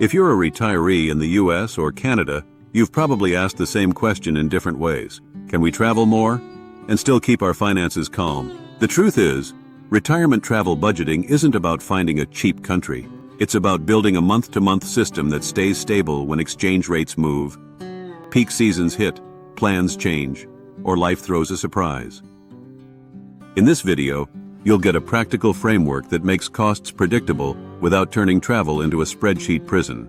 If you're a retiree in the US or Canada, you've probably asked the same question in different ways. Can we travel more and still keep our finances calm? The truth is, retirement travel budgeting isn't about finding a cheap country. It's about building a month-to-month system that stays stable when exchange rates move, peak seasons hit, plans change, or life throws a surprise. In this video, you'll get a practical framework that makes costs predictable without turning travel into a spreadsheet prison.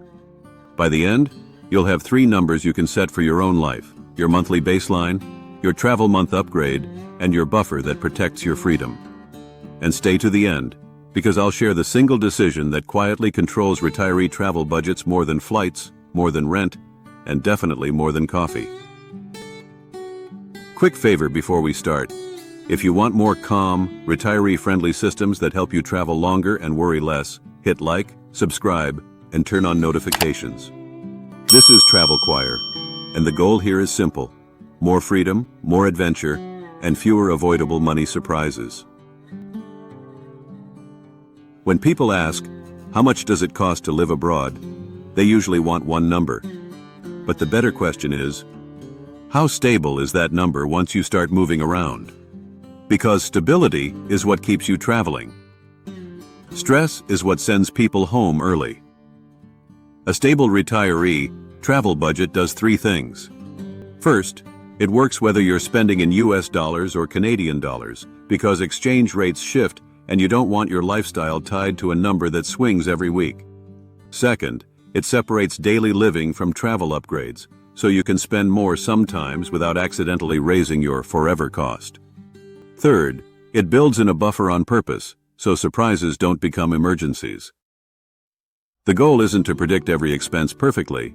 By the end, you'll have 3 numbers you can set for your own life: your monthly baseline, your travel month upgrade, and your buffer that protects your freedom. And stay to the end, because I'll share the single decision that quietly controls retiree travel budgets more than flights, more than rent, and definitely more than coffee. Quick favor before we start. If you want more calm, retiree-friendly systems that help you travel longer and worry less, hit like, subscribe, and turn on notifications. This is Travel Choir, and the goal here is simple: more freedom, more adventure, and fewer avoidable money surprises. When people ask, how much does it cost to live abroad, they usually want one number. But the better question is, how stable is that number once you start moving around? Because stability is what keeps you traveling. Stress is what sends people home early. A stable retiree travel budget does 3 things. First, it works whether you're spending in US dollars or Canadian dollars, because exchange rates shift and you don't want your lifestyle tied to a number that swings every week. Second, it separates daily living from travel upgrades, so you can spend more sometimes without accidentally raising your forever cost. Third, it builds in a buffer on purpose, so surprises don't become emergencies. The goal isn't to predict every expense perfectly.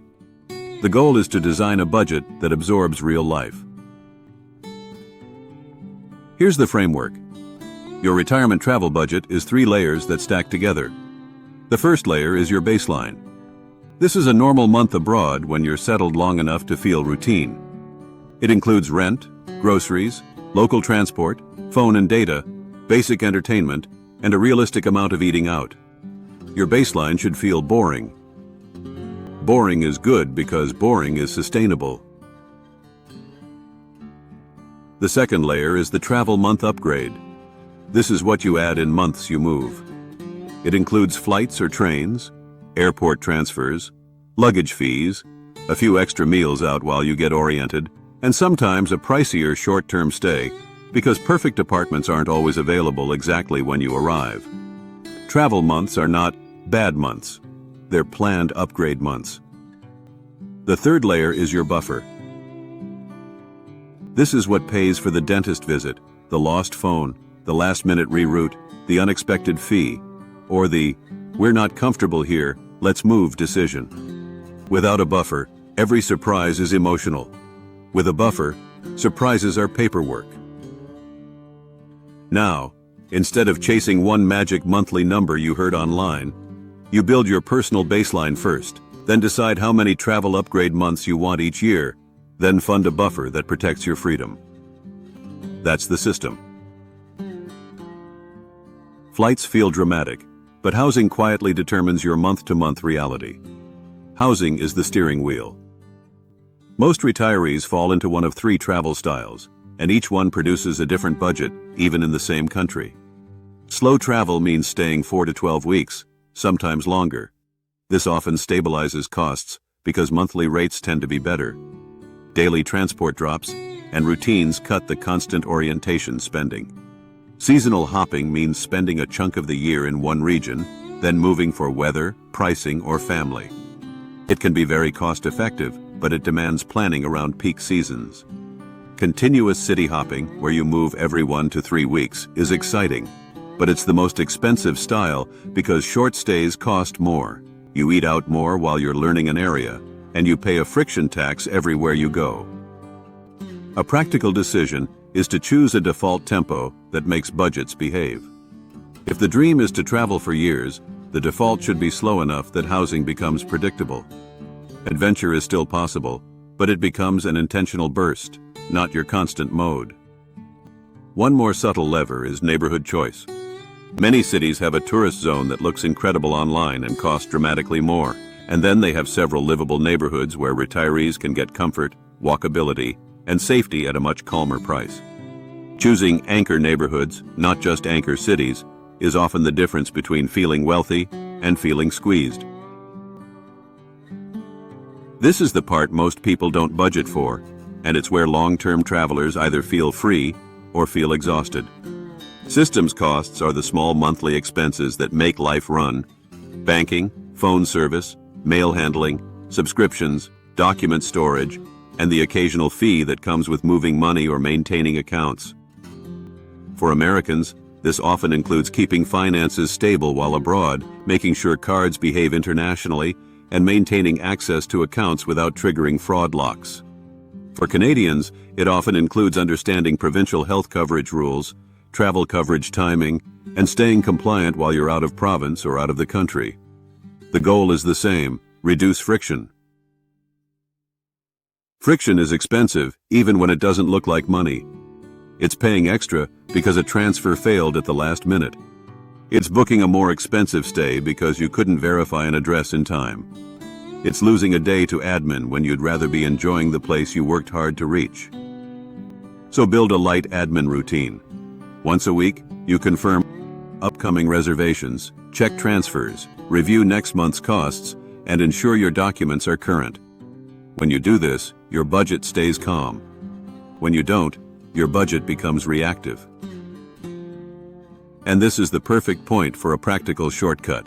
The goal is to design a budget that absorbs real life. Here's the framework. Your retirement travel budget is 3 layers that stack together. The first layer is your baseline. This is a normal month abroad when you're settled long enough to feel routine. It includes rent, groceries, local transport, phone and data, basic entertainment, and a realistic amount of eating out. Your baseline should feel boring. Boring is good because boring is sustainable. The second layer is the travel month upgrade. This is what you add in months you move. It includes flights or trains, airport transfers, luggage fees, a few extra meals out while you get oriented, and sometimes a pricier short-term stay, because perfect apartments aren't always available exactly when you arrive. Travel months are not bad months. They're planned upgrade months. The third layer is your buffer. This is what pays for the dentist visit, the lost phone, the last-minute reroute, the unexpected fee, or the "we're not comfortable here, let's move" decision. Without a buffer, every surprise is emotional. With a buffer, surprises are paperwork. Now, instead of chasing one magic monthly number you heard online, you build your personal baseline first, then decide how many travel upgrade months you want each year, then fund a buffer that protects your freedom. That's the system. Flights feel dramatic, but housing quietly determines your month-to-month reality. Housing is the steering wheel. Most retirees fall into one of 3 travel styles, and each one produces a different budget, even in the same country. Slow travel means staying 4 to 12 weeks, sometimes longer. This often stabilizes costs because monthly rates tend to be better. Daily transport drops, and routines cut the constant orientation spending. Seasonal hopping means spending a chunk of the year in one region, then moving for weather, pricing, or family. It can be very cost-effective, but it demands planning around peak seasons. Continuous city hopping, where you move every 1 to 3 weeks, is exciting, but it's the most expensive style because short stays cost more. You eat out more while you're learning an area, and you pay a friction tax everywhere you go. A practical decision is to choose a default tempo that makes budgets behave. If the dream is to travel for years, the default should be slow enough that housing becomes predictable. Adventure is still possible, but it becomes an intentional burst, not your constant mode. One more subtle lever is neighborhood choice. Many cities have a tourist zone that looks incredible online and costs dramatically more. And then they have several livable neighborhoods where retirees can get comfort, walkability, and safety at a much calmer price. Choosing anchor neighborhoods, not just anchor cities, is often the difference between feeling wealthy and feeling squeezed. This is the part most people don't budget for, and it's where long-term travelers either feel free or feel exhausted. Systems costs are the small monthly expenses that make life run. Banking, phone service, mail handling, subscriptions, document storage, and the occasional fee that comes with moving money or maintaining accounts. For Americans, this often includes keeping finances stable while abroad, making sure cards behave internationally, and maintaining access to accounts without triggering fraud locks. For Canadians, it often includes understanding provincial health coverage rules, travel coverage timing, and staying compliant while you're out of province or out of the country. The goal is the same: reduce friction. Friction is expensive, even when it doesn't look like money. It's paying extra because a transfer failed at the last minute. It's booking a more expensive stay because you couldn't verify an address in time. It's losing a day to admin when you'd rather be enjoying the place you worked hard to reach. So build a light admin routine. Once a week, you confirm upcoming reservations, check transfers, review next month's costs, and ensure your documents are current. When you do this, your budget stays calm. When you don't, your budget becomes reactive. And this is the perfect point for a practical shortcut.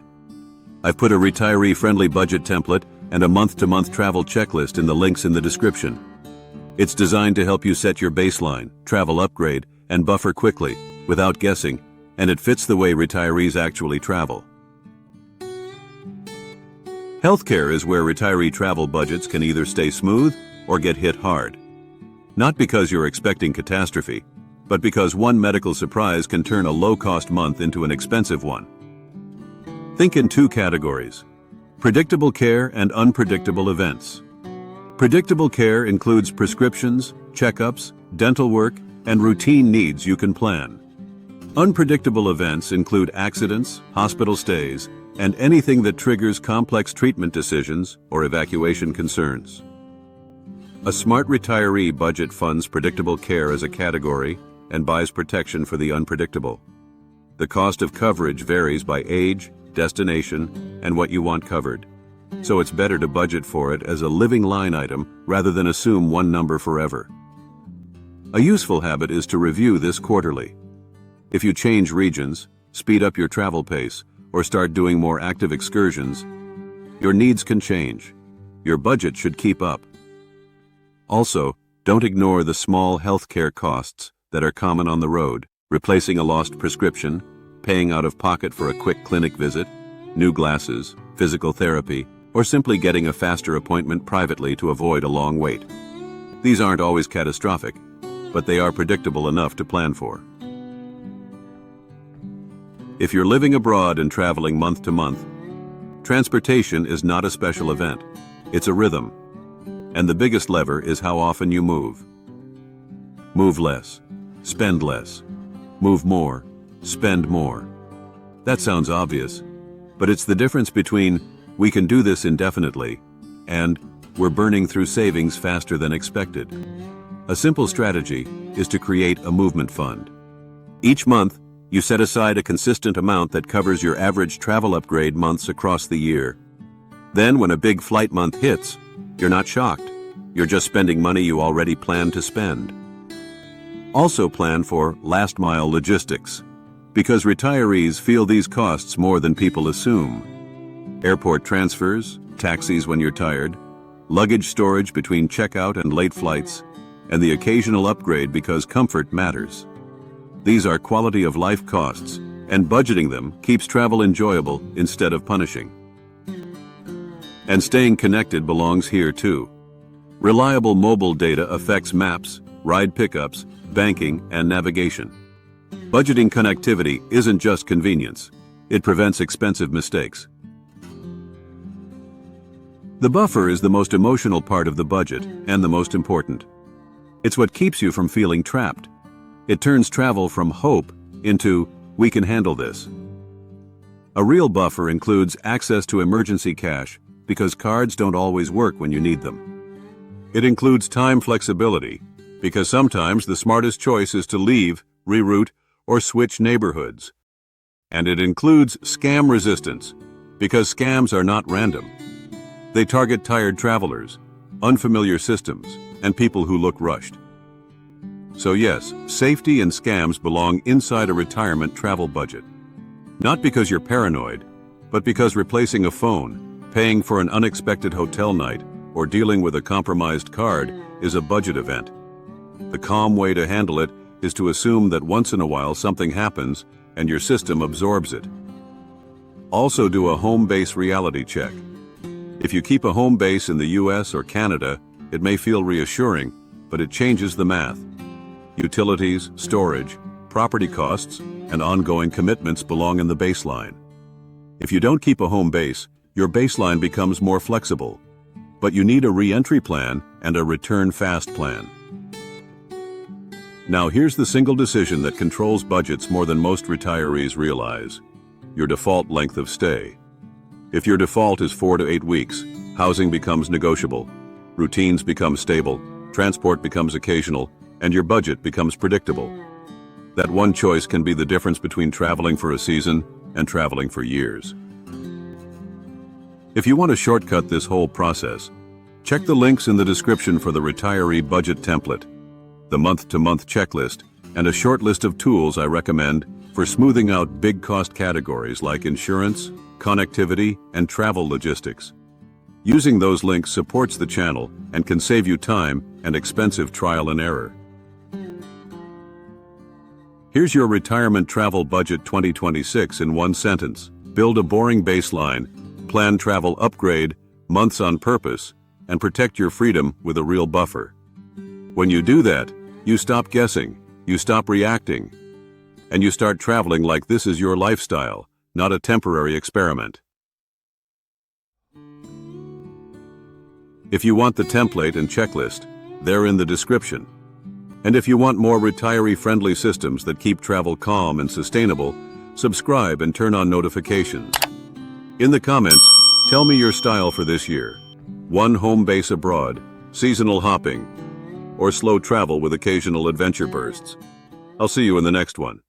I've put a retiree-friendly budget template and a month-to-month travel checklist in the links in the description. It's designed to help you set your baseline, travel upgrade, and buffer quickly, without guessing, and it fits the way retirees actually travel. Healthcare is where retiree travel budgets can either stay smooth or get hit hard. Not because you're expecting catastrophe, but because one medical surprise can turn a low-cost month into an expensive one. Think in two categories: predictable care and unpredictable events. Predictable care includes prescriptions, checkups, dental work, and routine needs you can plan. Unpredictable events include accidents, hospital stays, and anything that triggers complex treatment decisions or evacuation concerns. A smart retiree budget funds predictable care as a category and buys protection for the unpredictable. The cost of coverage varies by age, destination, and what you want covered. So it's better to budget for it as a living line item rather than assume one number forever. A useful habit is to review this quarterly. If you change regions, speed up your travel pace, or start doing more active excursions, your needs can change. Your budget should keep up. Also, don't ignore the small healthcare costs that are common on the road: replacing a lost prescription, paying out of pocket for a quick clinic visit, new glasses, physical therapy, or simply getting a faster appointment privately to avoid a long wait. These aren't always catastrophic, but they are predictable enough to plan for. If you're living abroad and traveling month to month, transportation is not a special event. It's a rhythm. And the biggest lever is how often you move. Move less, spend less. Move more, spend more. That sounds obvious, but it's the difference between "we can do this indefinitely" and "we're burning through savings faster than expected." A simple strategy is to create a movement fund. Each month, you set aside a consistent amount that covers your average travel upgrade months across the year. Then, when a big flight month hits, you're not shocked. You're just spending money you already planned to spend. Also plan for last-mile logistics, because retirees feel these costs more than people assume. Airport transfers, taxis when you're tired, luggage storage between checkout and late flights, and the occasional upgrade because comfort matters. These are quality-of-life costs, and budgeting them keeps travel enjoyable instead of punishing. And staying connected belongs here too. Reliable mobile data affects maps, ride pickups, banking, and navigation. Budgeting connectivity isn't just convenience. It prevents expensive mistakes. The buffer is the most emotional part of the budget and the most important. It's what keeps you from feeling trapped. It turns travel from hope into "we can handle this." A real buffer includes access to emergency cash, because cards don't always work when you need them. It includes time flexibility, because sometimes the smartest choice is to leave, reroute, or switch neighborhoods. And it includes scam resistance, because scams are not random. They target tired travelers, unfamiliar systems, and people who look rushed. So yes, safety and scams belong inside a retirement travel budget. Not because you're paranoid, but because replacing a phone, paying for an unexpected hotel night, or dealing with a compromised card is a budget event. The calm way to handle it is to assume that once in a while something happens and your system absorbs it. Also do a home base reality check. If you keep a home base in the US or Canada, it may feel reassuring, but it changes the math. Utilities, storage, property costs, and ongoing commitments belong in the baseline. If you don't keep a home base, your baseline becomes more flexible, but you need a re-entry plan and a return fast plan. Now here's the single decision that controls budgets more than most retirees realize: your default length of stay. If your default is 4 to 8 weeks, housing becomes negotiable, routines become stable, transport becomes occasional, and your budget becomes predictable. That one choice can be the difference between traveling for a season and traveling for years. If you want to shortcut this whole process, check the links in the description for the retiree budget template, the month-to-month checklist, and a short list of tools I recommend for smoothing out big cost categories like insurance, connectivity, and travel logistics. Using those links supports the channel and can save you time and expensive trial and error. Here's your retirement travel budget 2026 in one sentence. Build a boring baseline, plan travel upgrade, months on purpose, and protect your freedom with a real buffer. When you do that, you stop guessing, you stop reacting, and you start traveling like this is your lifestyle, not a temporary experiment. If you want the template and checklist, they're in the description. And if you want more retiree-friendly systems that keep travel calm and sustainable, subscribe and turn on notifications. In the comments, tell me your style for this year: one home base abroad, seasonal hopping, or slow travel with occasional adventure bursts. I'll see you in the next one.